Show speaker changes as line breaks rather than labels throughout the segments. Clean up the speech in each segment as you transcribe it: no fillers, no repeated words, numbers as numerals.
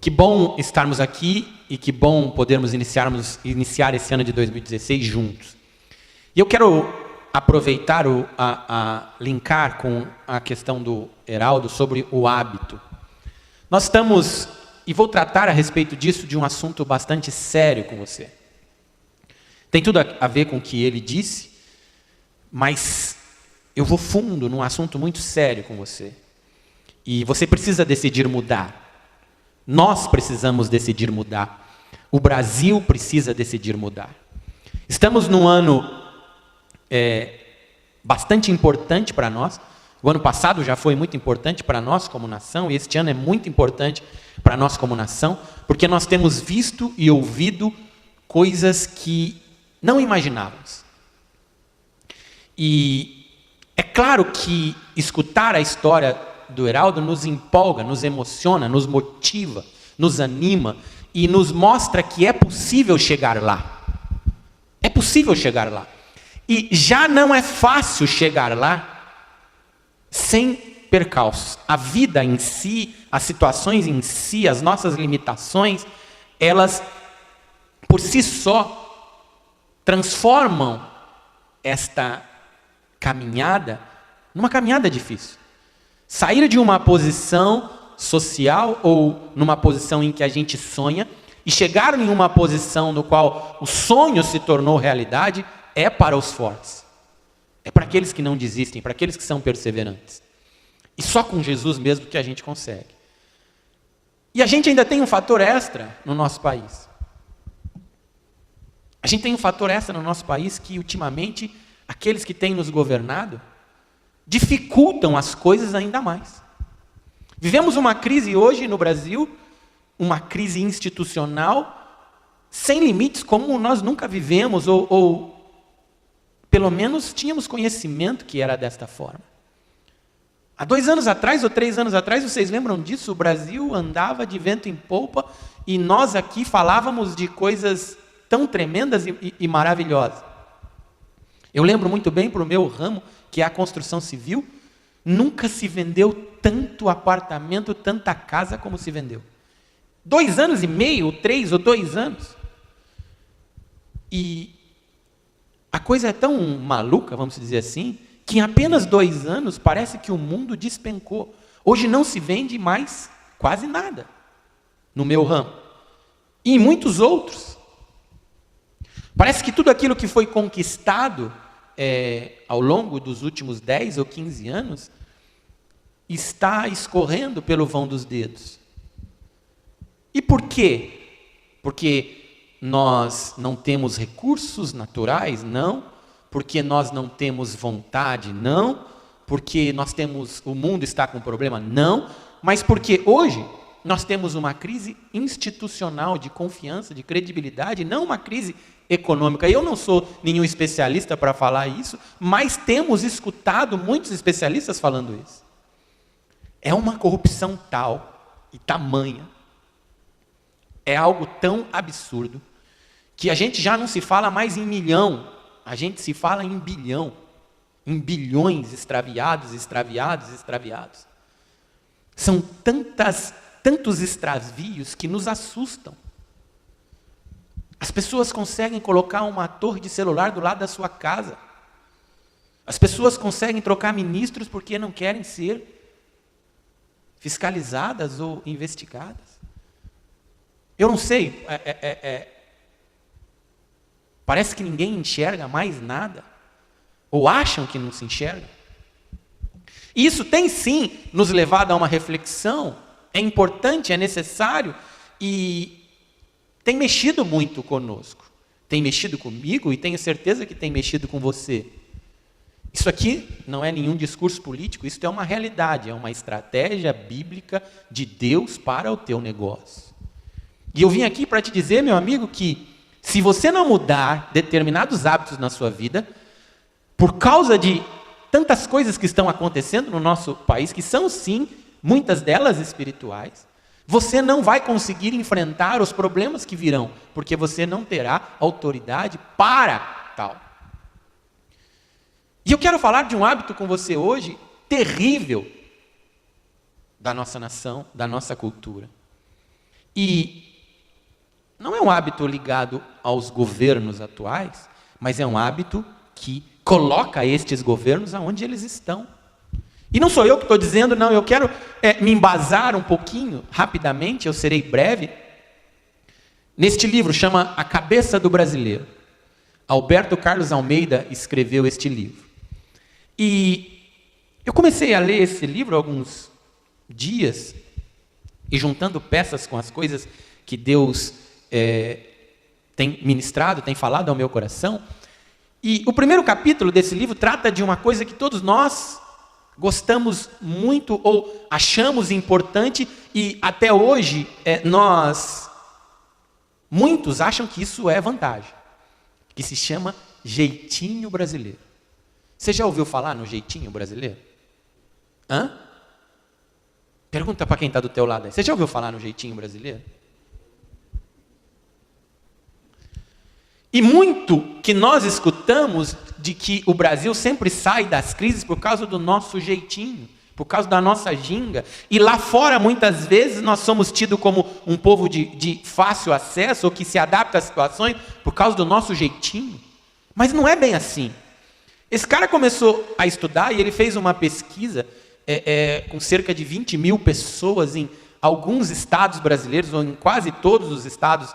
Que bom estarmos aqui e que bom podermos iniciar esse ano de 2016 juntos. E eu quero aproveitar, linkar com a questão do Heraldo sobre o hábito. Nós estamos, e vou tratar a respeito disso, de um assunto bastante sério com você. Tem tudo a ver com o que ele disse, mas eu vou fundo num assunto muito sério com você. E você precisa decidir mudar. Nós precisamos decidir mudar. O Brasil precisa decidir mudar. Estamos num ano bastante importante para nós. O ano passado já foi muito importante para nós como nação, e este ano é muito importante para nós como nação, porque nós temos visto e ouvido coisas que não imaginávamos. E é claro que escutar a história do Heraldo nos empolga, nos emociona, nos motiva, nos anima e nos mostra que é possível chegar lá. É possível chegar lá. E já não é fácil chegar lá sem percalços. A vida em si, as situações em si, as nossas limitações, elas por si só transformam esta caminhada numa caminhada difícil. Sair de uma posição social ou numa posição em que a gente sonha e chegar em uma posição no qual o sonho se tornou realidade é para os fortes. É para aqueles que não desistem, para aqueles que são perseverantes. E só com Jesus mesmo que a gente consegue. E a gente ainda tem um fator extra no nosso país. A gente tem um fator extra no nosso país que ultimamente aqueles que têm nos governado dificultam as coisas ainda mais. Vivemos uma crise hoje no Brasil, uma crise institucional, sem limites, como nós nunca vivemos, ou pelo menos tínhamos conhecimento que era desta forma. Há 2 anos atrás, ou 3 anos atrás, vocês lembram disso? O Brasil andava de vento em polpa, e nós aqui falávamos de coisas tão tremendas e maravilhosas. Eu lembro muito bem para o meu ramo, que é a construção civil, nunca se vendeu tanto apartamento, tanta casa como se vendeu. 2 anos e meio, ou 3 ou 2 anos. E a coisa é tão maluca, vamos dizer assim, que em apenas 2 anos parece que o mundo despencou. Hoje não se vende mais quase nada no meu ramo. E em muitos outros. Parece que tudo aquilo que foi conquistado ao longo dos últimos 10 ou 15 anos está escorrendo pelo vão dos dedos. E por quê? Porque nós não temos recursos naturais? Não. Porque nós não temos vontade? Não. Porque o mundo está com problema? Não. Mas porque hoje nós temos uma crise institucional de confiança, de credibilidade, não uma crise econômica. Eu não sou nenhum especialista para falar isso, mas temos escutado muitos especialistas falando isso. É uma corrupção tal e tamanha, é algo tão absurdo, que a gente já não se fala mais em milhão, a gente se fala em bilhão, em bilhões extraviados. São tantos extravios que nos assustam. As pessoas conseguem colocar uma torre de celular do lado da sua casa. As pessoas conseguem trocar ministros porque não querem ser fiscalizadas ou investigadas. Eu não sei, parece que ninguém enxerga mais nada, ou acham que não se enxerga. E isso tem sim nos levado a uma reflexão, é importante, é necessário, e tem mexido muito conosco. Tem mexido comigo e tenho certeza que tem mexido com você. Isso aqui não é nenhum discurso político, isso é uma realidade, é uma estratégia bíblica de Deus para o teu negócio. E eu vim aqui para te dizer, meu amigo, que se você não mudar determinados hábitos na sua vida, por causa de tantas coisas que estão acontecendo no nosso país, que são sim, muitas delas espirituais, você não vai conseguir enfrentar os problemas que virão, porque você não terá autoridade para tal. E eu quero falar de um hábito com você hoje terrível da nossa nação, da nossa cultura. E não é um hábito ligado aos governos atuais, mas é um hábito que coloca estes governos aonde eles estão. E não sou eu que estou dizendo, não, eu quero me embasar um pouquinho, rapidamente, eu serei breve, neste livro, chama A Cabeça do Brasileiro. Alberto Carlos Almeida escreveu este livro. E eu comecei a ler esse livro há alguns dias, e juntando peças com as coisas que Deus tem ministrado, tem falado ao meu coração. E o primeiro capítulo desse livro trata de uma coisa que todos nós gostamos muito ou achamos importante e até hoje muitos acham que isso é vantagem, que se chama jeitinho brasileiro. Você já ouviu falar no jeitinho brasileiro? Hã? Pergunta para quem está do teu lado aí. Você já ouviu falar no jeitinho brasileiro? E muito que nós escutamos de que o Brasil sempre sai das crises por causa do nosso jeitinho, por causa da nossa ginga. E lá fora, muitas vezes, nós somos tidos como um povo de fácil acesso, ou que se adapta às situações por causa do nosso jeitinho. Mas não é bem assim. Esse cara começou a estudar e ele fez uma pesquisa com cerca de 20 mil pessoas em alguns estados brasileiros, ou em quase todos os estados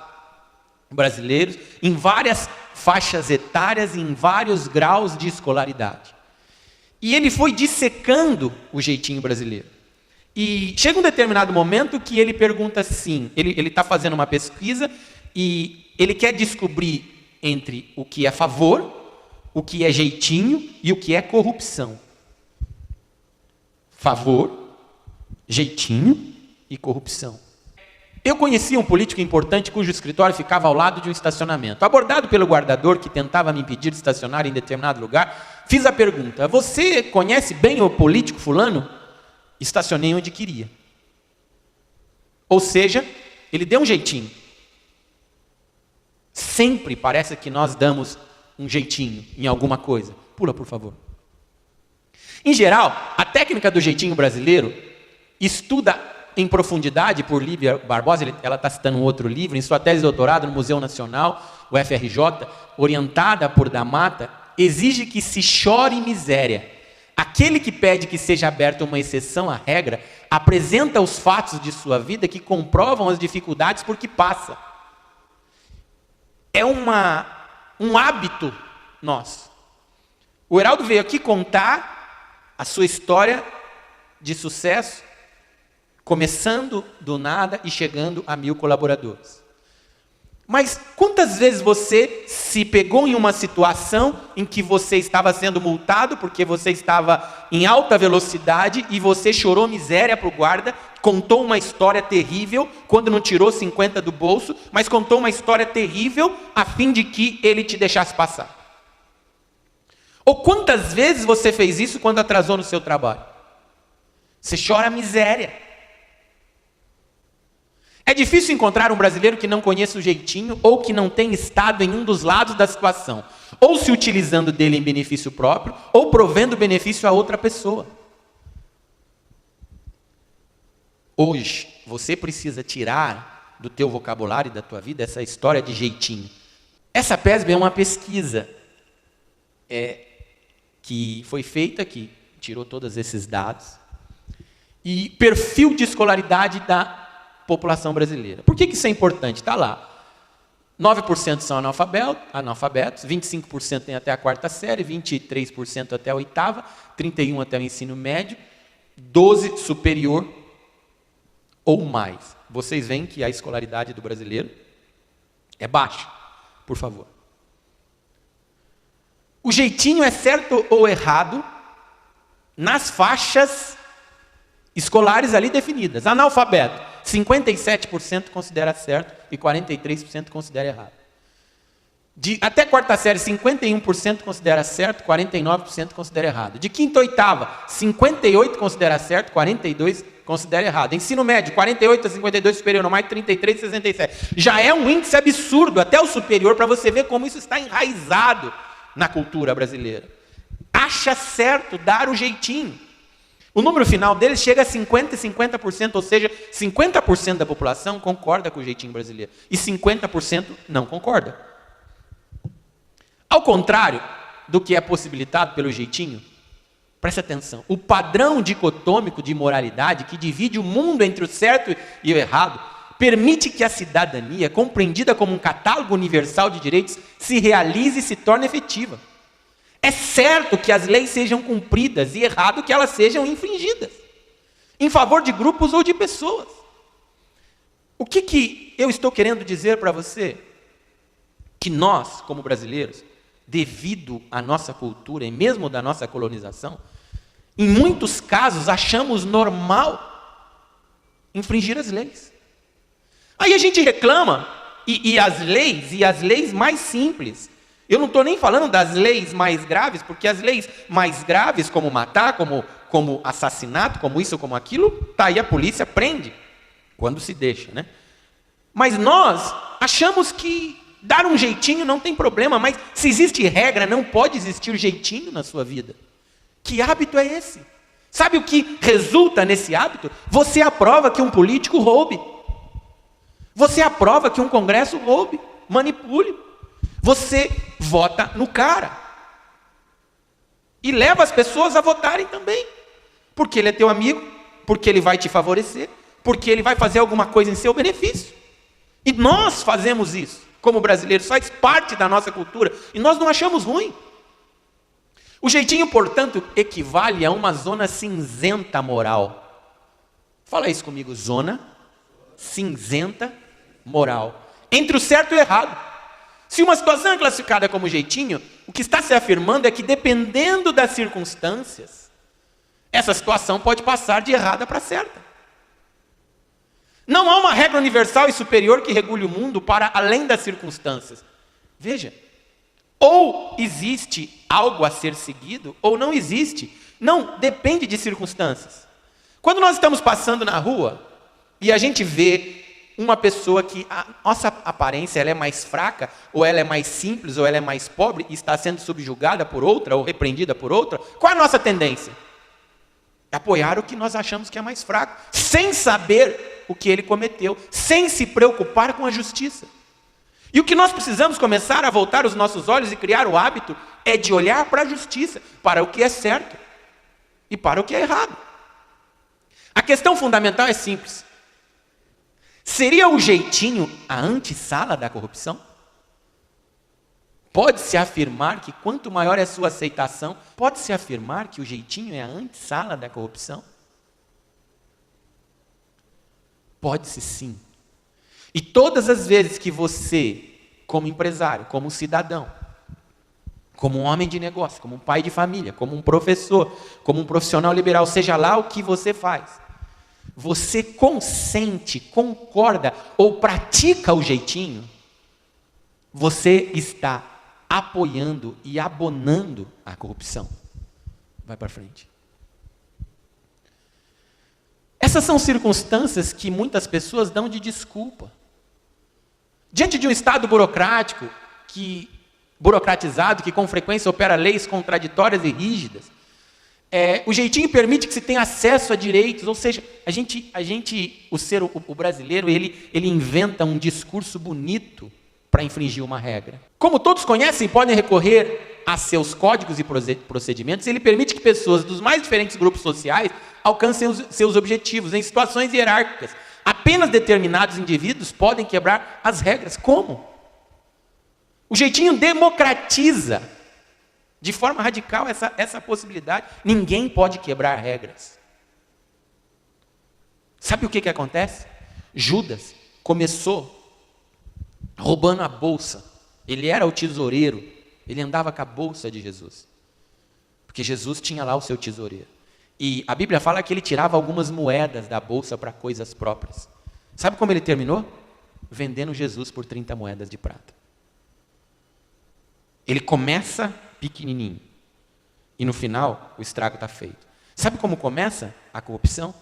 brasileiros, em várias faixas etárias, em vários graus de escolaridade. E ele foi dissecando o jeitinho brasileiro. E chega um determinado momento que ele pergunta assim, ele está fazendo uma pesquisa e ele quer descobrir entre o que é favor, o que é jeitinho e o que é corrupção. Favor, jeitinho e corrupção. Eu conhecia um político importante cujo escritório ficava ao lado de um estacionamento. Abordado pelo guardador que tentava me impedir de estacionar em determinado lugar, fiz a pergunta: você conhece bem o político fulano? Estacionei onde queria. Ou seja, ele deu um jeitinho. Sempre parece que nós damos um jeitinho em alguma coisa. Pula, por favor. Em geral, a técnica do jeitinho brasileiro estuda em profundidade por Lívia Barbosa, ela está citando um outro livro, em sua tese de doutorado no Museu Nacional, o FRJ, orientada por Damata, exige que se chore miséria. Aquele que pede que seja aberta uma exceção à regra, apresenta os fatos de sua vida que comprovam as dificuldades por que passa. É um hábito nosso. O Heraldo veio aqui contar a sua história de sucesso, começando do nada e chegando a 1000 colaboradores. Mas quantas vezes você se pegou em uma situação em que você estava sendo multado porque você estava em alta velocidade e você chorou miséria para o guarda, contou uma história terrível, quando não tirou 50 do bolso, mas contou uma história terrível a fim de que ele te deixasse passar? Ou quantas vezes você fez isso quando atrasou no seu trabalho? Você chora miséria. É difícil encontrar um brasileiro que não conheça o jeitinho ou que não tenha estado em um dos lados da situação, ou se utilizando dele em benefício próprio, ou provendo benefício a outra pessoa. Hoje, você precisa tirar do teu vocabulário e da tua vida essa história de jeitinho. Essa PESB é uma pesquisa que foi feita, que tirou todos esses dados, e perfil de escolaridade da população brasileira. Por que isso é importante? Está lá. 9% são analfabetos, 25% tem até a 4ª série, 23% até a 8ª, 31% até o ensino médio, 12% superior ou mais. Vocês veem que a escolaridade do brasileiro é baixa, por favor. O jeitinho é certo ou errado nas faixas escolares ali definidas. Analfabeto, 57% considera certo e 43% considera errado. Até 4ª série, 51% considera certo, 49% considera errado. De 5ª a 8ª, 58% considera certo, 42% considera errado. Ensino médio, 48 a 52, superior ao mais, 33 a 67. Já é um índice absurdo, até o superior, para você ver como isso está enraizado na cultura brasileira. Acha certo dar o jeitinho. O número final deles chega a 50% e 50%, ou seja, 50% da população concorda com o jeitinho brasileiro e 50% não concorda. Ao contrário do que é possibilitado pelo jeitinho, preste atenção, o padrão dicotômico de moralidade que divide o mundo entre o certo e o errado permite que a cidadania, compreendida como um catálogo universal de direitos, se realize e se torne efetiva. É certo que as leis sejam cumpridas e errado que elas sejam infringidas, em favor de grupos ou de pessoas. O que eu estou querendo dizer para você? Que nós, como brasileiros, devido à nossa cultura e mesmo da nossa colonização, em muitos casos achamos normal infringir as leis. Aí a gente reclama, e as leis mais simples, eu não estou nem falando das leis mais graves, porque as leis mais graves, como matar, como assassinato, como isso, como aquilo, tá aí a polícia prende, quando se deixa, né? Mas nós achamos que dar um jeitinho não tem problema, mas se existe regra, não pode existir jeitinho na sua vida. Que hábito é esse? Sabe o que resulta nesse hábito? Você aprova que um político roube. Você aprova que um congresso roube, manipule. Você vota no cara. E leva as pessoas a votarem também. Porque ele é teu amigo, porque ele vai te favorecer, porque ele vai fazer alguma coisa em seu benefício. E nós fazemos isso, como brasileiros, faz parte da nossa cultura. E nós não achamos ruim. O jeitinho, portanto, equivale a uma zona cinzenta moral. Fala isso comigo, zona cinzenta moral. Entre o certo e o errado. Se uma situação é classificada como jeitinho, o que está se afirmando é que, dependendo das circunstâncias, essa situação pode passar de errada para certa. Não há uma regra universal e superior que regule o mundo para além das circunstâncias. Veja, ou existe algo a ser seguido, ou não existe. Não, depende de circunstâncias. Quando nós estamos passando na rua e a gente vê uma pessoa que a nossa aparência ela é mais fraca, ou ela é mais simples, ou ela é mais pobre, e está sendo subjugada por outra, ou repreendida por outra, qual é a nossa tendência? Apoiar o que nós achamos que é mais fraco, sem saber o que ele cometeu, sem se preocupar com a justiça. E o que nós precisamos começar a voltar os nossos olhos e criar o hábito é de olhar para a justiça, para o que é certo e para o que é errado. A questão fundamental é simples. Seria o jeitinho a antessala da corrupção? Pode-se afirmar que quanto maior é a sua aceitação, pode-se afirmar que o jeitinho é a antessala da corrupção? Pode-se sim. E todas as vezes que você, como empresário, como cidadão, como um homem de negócio, como um pai de família, como um professor, como um profissional liberal, seja lá o que você faz, você consente, concorda ou pratica o jeitinho, você está apoiando e abonando a corrupção. Vai para frente. Essas são circunstâncias que muitas pessoas dão de desculpa. Diante de um Estado burocratizado, que com frequência opera leis contraditórias e rígidas, o jeitinho permite que se tenha acesso a direitos, ou seja, o brasileiro, ele inventa um discurso bonito para infringir uma regra. Como todos conhecem, podem recorrer a seus códigos e procedimentos, ele permite que pessoas dos mais diferentes grupos sociais alcancem seus objetivos em situações hierárquicas. Apenas determinados indivíduos podem quebrar as regras. Como? O jeitinho democratiza de forma radical essa possibilidade. Ninguém pode quebrar regras. Sabe o que acontece? Judas começou roubando a bolsa. Ele era o tesoureiro. Ele andava com a bolsa de Jesus. Porque Jesus tinha lá o seu tesoureiro. E a Bíblia fala que ele tirava algumas moedas da bolsa para coisas próprias. Sabe como ele terminou? Vendendo Jesus por 30 moedas de prata. Ele começa pequenininho. E no final, o estrago está feito. Sabe como começa a corrupção?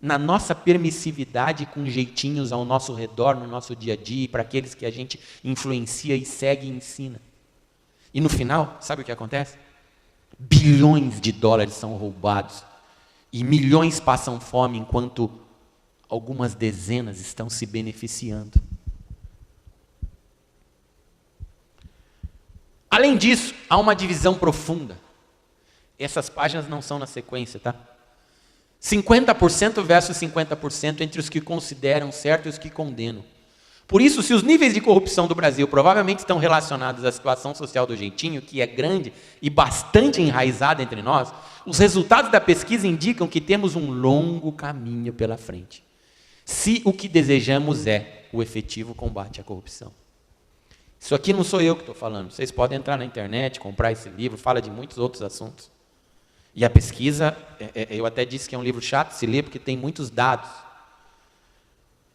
Na nossa permissividade com jeitinhos ao nosso redor, no nosso dia a dia, e para aqueles que a gente influencia e segue e ensina. E no final, sabe o que acontece? Bilhões de dólares são roubados. E milhões passam fome enquanto algumas dezenas estão se beneficiando. Além disso, há uma divisão profunda. Essas páginas não são na sequência, tá? 50% versus 50% entre os que consideram certo e os que condenam. Por isso, se os níveis de corrupção do Brasil provavelmente estão relacionados à situação social do jeitinho, que é grande e bastante enraizada entre nós, os resultados da pesquisa indicam que temos um longo caminho pela frente, se o que desejamos é o efetivo combate à corrupção. Isso aqui não sou eu que estou falando. Vocês podem entrar na internet, comprar esse livro, fala de muitos outros assuntos. E a pesquisa, eu até disse que é um livro chato de se ler, porque tem muitos dados.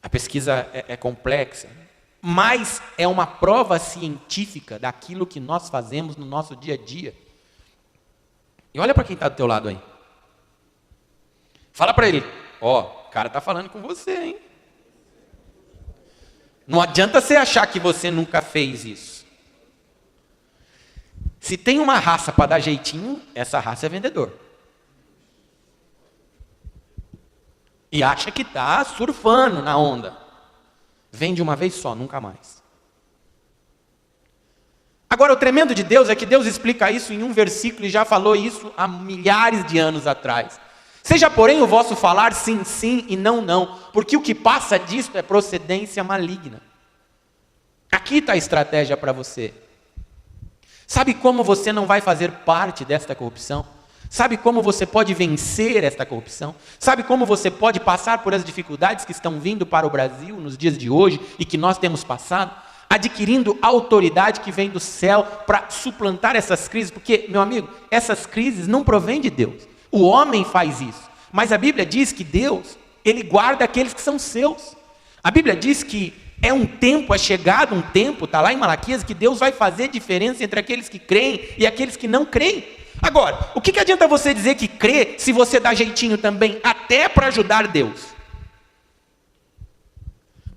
A pesquisa é complexa, mas é uma prova científica daquilo que nós fazemos no nosso dia a dia. E olha para quem está do teu lado aí. Fala para ele, ó, o cara está falando com você, hein? Não adianta você achar que você nunca fez isso. Se tem uma raça para dar jeitinho, essa raça é vendedor. E acha que está surfando na onda. Vende uma vez só, nunca mais. Agora, o tremendo de Deus é que Deus explica isso em um versículo e já falou isso há milhares de anos atrás. Seja, porém, o vosso falar sim, sim e não, não, porque o que passa disto é procedência maligna. Aqui está a estratégia para você. Sabe como você não vai fazer parte desta corrupção? Sabe como você pode vencer esta corrupção? Sabe como você pode passar por as dificuldades que estão vindo para o Brasil nos dias de hoje e que nós temos passado? Adquirindo autoridade que vem do céu para suplantar essas crises, porque, meu amigo, essas crises não provêm de Deus. O homem faz isso, mas a Bíblia diz que Deus, Ele guarda aqueles que são seus. A Bíblia diz que é chegado um tempo, está lá em Malaquias, que Deus vai fazer diferença entre aqueles que creem e aqueles que não creem. Agora, o que adianta você dizer que crê se você dá jeitinho também, até para ajudar Deus?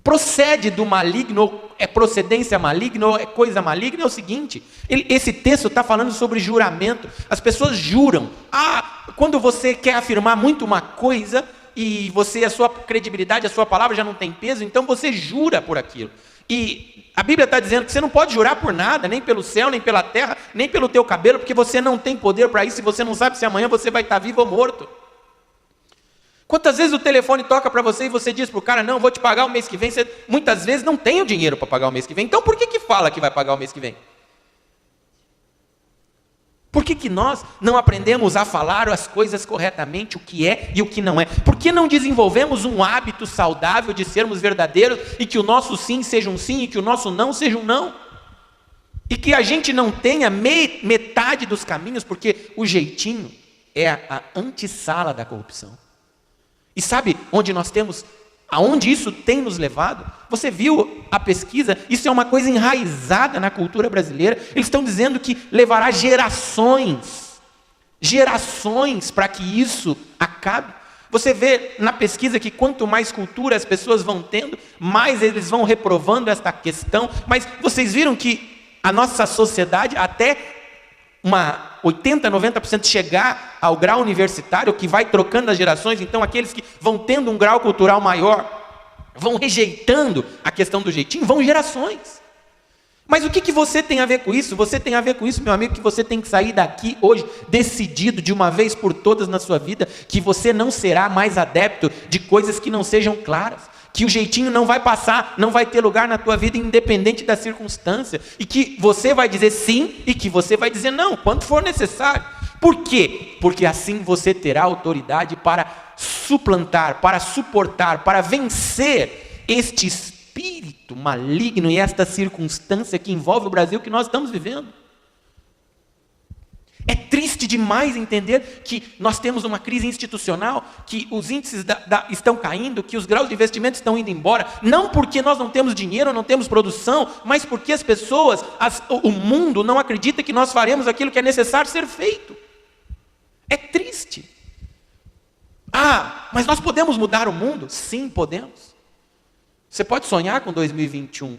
Procede do maligno, é procedência maligna, ou é coisa maligna, é o seguinte, esse texto está falando sobre juramento. As pessoas juram. Quando você quer afirmar muito uma coisa, e a sua credibilidade, a sua palavra já não tem peso, então você jura por aquilo. E a Bíblia está dizendo que você não pode jurar por nada, nem pelo céu, nem pela terra, nem pelo teu cabelo, porque você não tem poder para isso, e você não sabe se amanhã você vai estar vivo ou morto. Quantas vezes o telefone toca para você e você diz para o cara, não, vou te pagar o mês que vem, você muitas vezes não tem o dinheiro para pagar o mês que vem, então por que fala que vai pagar o mês que vem? Por que nós não aprendemos a falar as coisas corretamente, o que é e o que não é? Por que não desenvolvemos um hábito saudável de sermos verdadeiros e que o nosso sim seja um sim e que o nosso não seja um não? E que a gente não tenha metade dos caminhos, porque o jeitinho é a antessala da corrupção. E sabe onde nós temos, aonde isso tem nos levado? Você viu a pesquisa? Isso é uma coisa enraizada na cultura brasileira. Eles estão dizendo que levará gerações para que isso acabe. Você vê na pesquisa que quanto mais cultura as pessoas vão tendo, mais eles vão reprovando esta questão. Mas vocês viram que a nossa sociedade, até 80%, 90% chegar ao grau universitário, que vai trocando as gerações, então aqueles que vão tendo um grau cultural maior, vão rejeitando a questão do jeitinho, vão gerações. Mas o que você tem a ver com isso? Você tem a ver com isso, meu amigo, que você tem que sair daqui hoje decidido de uma vez por todas na sua vida que você não será mais adepto de coisas que não sejam claras, que o jeitinho não vai passar, não vai ter lugar na tua vida independente da circunstância, e que você vai dizer sim e que você vai dizer não, quando for necessário. Por quê? Porque assim você terá autoridade para suplantar, para suportar, para vencer este espírito maligno e esta circunstância que envolve o Brasil que nós estamos vivendo. É triste demais entender que nós temos uma crise institucional, que os índices estão caindo, que os graus de investimento estão indo embora, não porque nós não temos dinheiro, não temos produção, mas porque as pessoas, o mundo não acredita que nós faremos aquilo que é necessário ser feito. É triste. Mas nós podemos mudar o mundo? Sim, podemos. Você pode sonhar com 2021,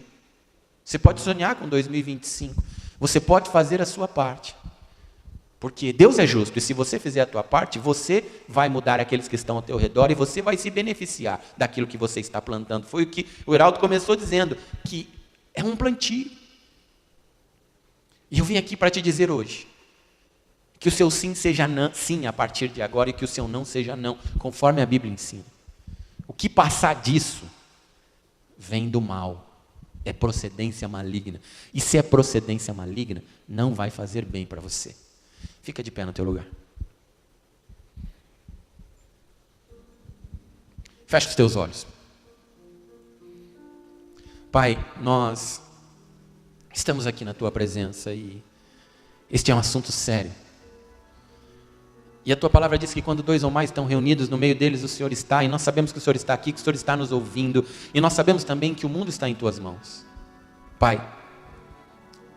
você pode sonhar com 2025, você pode fazer a sua parte. Porque Deus é justo, e se você fizer a tua parte, você vai mudar aqueles que estão ao teu redor, e você vai se beneficiar daquilo que você está plantando. Foi o que o Heraldo começou dizendo, que é um plantio. E eu vim aqui para te dizer hoje, que o seu sim seja não, sim a partir de agora, e que o seu não seja não, conforme a Bíblia ensina. O que passar disso, vem do mal. É procedência maligna. E se é procedência maligna, não vai fazer bem para você. Fica de pé no teu lugar. Fecha os teus olhos. Pai, nós estamos aqui na tua presença e este é um assunto sério. E a tua palavra diz que quando 2 ou mais estão reunidos, no meio deles o Senhor está, e nós sabemos que o Senhor está aqui, que o Senhor está nos ouvindo, e nós sabemos também que o mundo está em tuas mãos. Pai,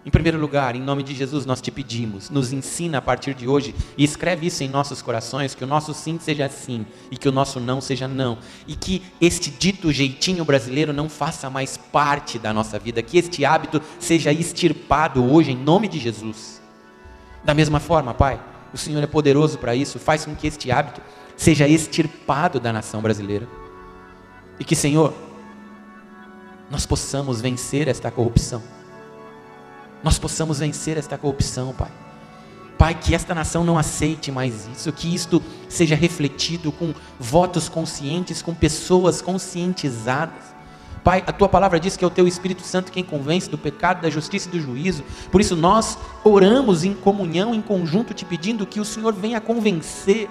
em primeiro lugar, em nome de Jesus, nós te pedimos, nos ensina a partir de hoje, e escreve isso em nossos corações, que o nosso sim seja sim, e que o nosso não seja não, e que este dito jeitinho brasileiro não faça mais parte da nossa vida, que este hábito seja extirpado hoje, em nome de Jesus. Da mesma forma, Pai, o Senhor é poderoso para isso, faz com que este hábito seja extirpado da nação brasileira, e que, Senhor, nós possamos vencer esta corrupção. Nós possamos vencer esta corrupção, Pai. Pai, que esta nação não aceite mais isso, que isto seja refletido com votos conscientes, com pessoas conscientizadas. Pai, a tua palavra diz que é o teu Espírito Santo quem convence do pecado, da justiça e do juízo. Por isso nós oramos em comunhão, em conjunto, te pedindo que o Senhor venha convencer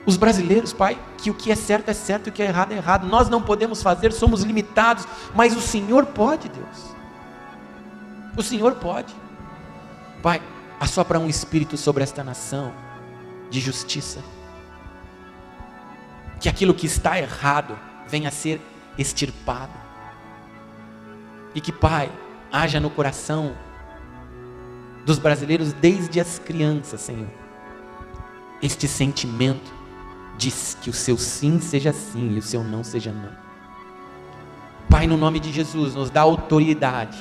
os brasileiros, Pai, que o que é certo e o que é errado. Nós não podemos fazer, somos limitados, mas o Senhor pode, Deus. O Senhor pode. Pai, assopra um espírito sobre esta nação de justiça. Que aquilo que está errado venha a ser extirpado. E que, Pai, haja no coração dos brasileiros desde as crianças, Senhor, este sentimento de que o seu sim seja sim e o seu não seja não. Pai, no nome de Jesus, nos dá autoridade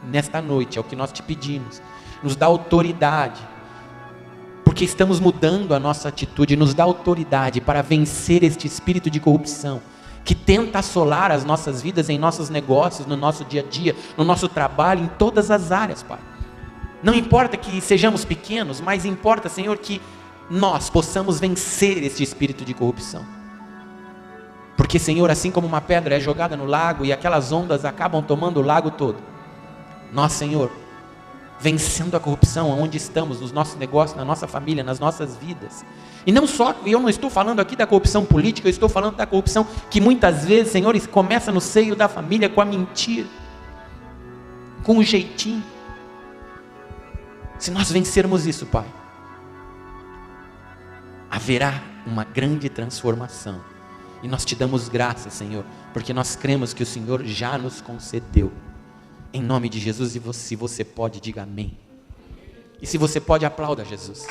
nesta noite, é o que nós te pedimos, nos dá autoridade, porque estamos mudando a nossa atitude, nos dá autoridade para vencer este espírito de corrupção, que tenta assolar as nossas vidas, em nossos negócios, no nosso dia a dia, no nosso trabalho, em todas as áreas, Pai. Não importa que sejamos pequenos, mas importa, Senhor, que nós possamos vencer este espírito de corrupção. Porque, Senhor, assim como uma pedra é jogada no lago e aquelas ondas acabam tomando o lago todo, nós, Senhor, vencendo a corrupção onde estamos, nos nossos negócios, na nossa família, nas nossas vidas. E não só, eu não estou falando aqui da corrupção política, eu estou falando da corrupção que muitas vezes, Senhor, começa no seio da família com a mentira, com o jeitinho. Se nós vencermos isso, Pai, haverá uma grande transformação. E nós te damos graças, Senhor, porque nós cremos que o Senhor já nos concedeu. Em nome de Jesus, e se você pode, diga amém. E se você pode, aplauda Jesus.